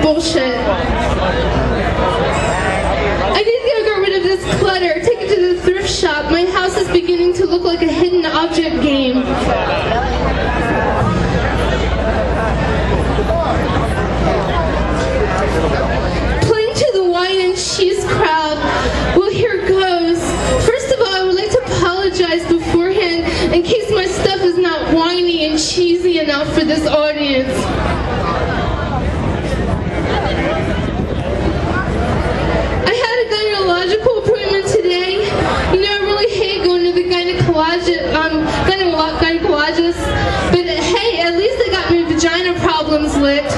bullshit. I need to get rid of this clutter, take it to the thrift shop. My house is beginning to look like a hidden object game. Playing to the wine and cheese crowd. Well, here goes. First of all, I would like to apologize beforehand in case my stuff is not whiny and cheesy enough for this audience. I had a gynecological appointment today. You know, I really hate going to the gynecologist, but hey, at least I got my vagina problems licked.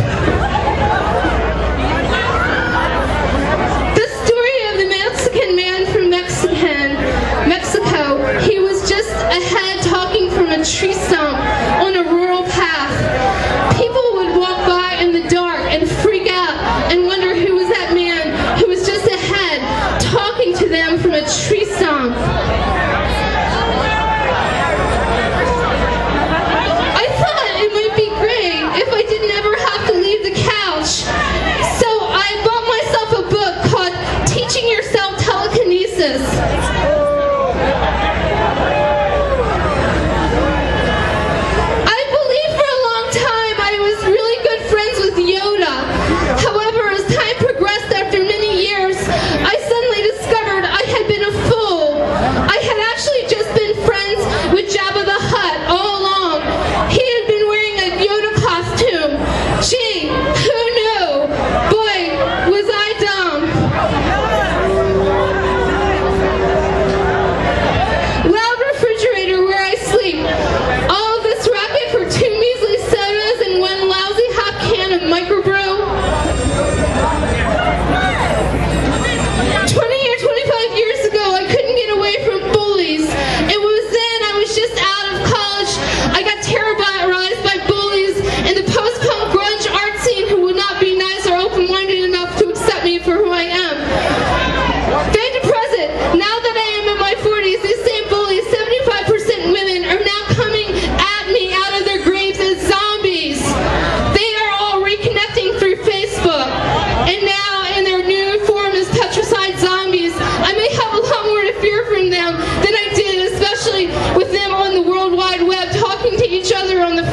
The story of the Mexican man from Mexico, he was just ahead talking from a tree stump on a rural path. People would walk by in the dark and freak out and wonder who was that man who was just ahead talking to them from a tree stump. I thought it might be great if I didn't ever have to leave the couch. So I bought myself a book called Teaching Yourself Telekinesis. I believe for a long time I was really good friends with Yoda. However, as time progressed after many years, I suddenly discovered I had been a fool. I had actually just been friends with Jabba the Hutt all along. He had been wearing a Yoda costume. Gee, who knew? Boy, was I dumb. Loud refrigerator where I sleep. All of this racket for 2 measly sodas and 1 lousy half can of microbrew. 25 years ago, I couldn't get away from bullies. It was then I was just out of college. I got terrorized by bullies in the post-punk grunge art scene who would not be nice or open-minded enough to accept me for who I am. Fade to present, now that I am in my 40s, these same bullies, 75% women, are now coming at me out of their graves as zombies. They are all reconnecting through Facebook, and now in their new form as petrified zombies. I may have a lot more to fear from them than I did, especially with them on the World Wide Web talking to each other on the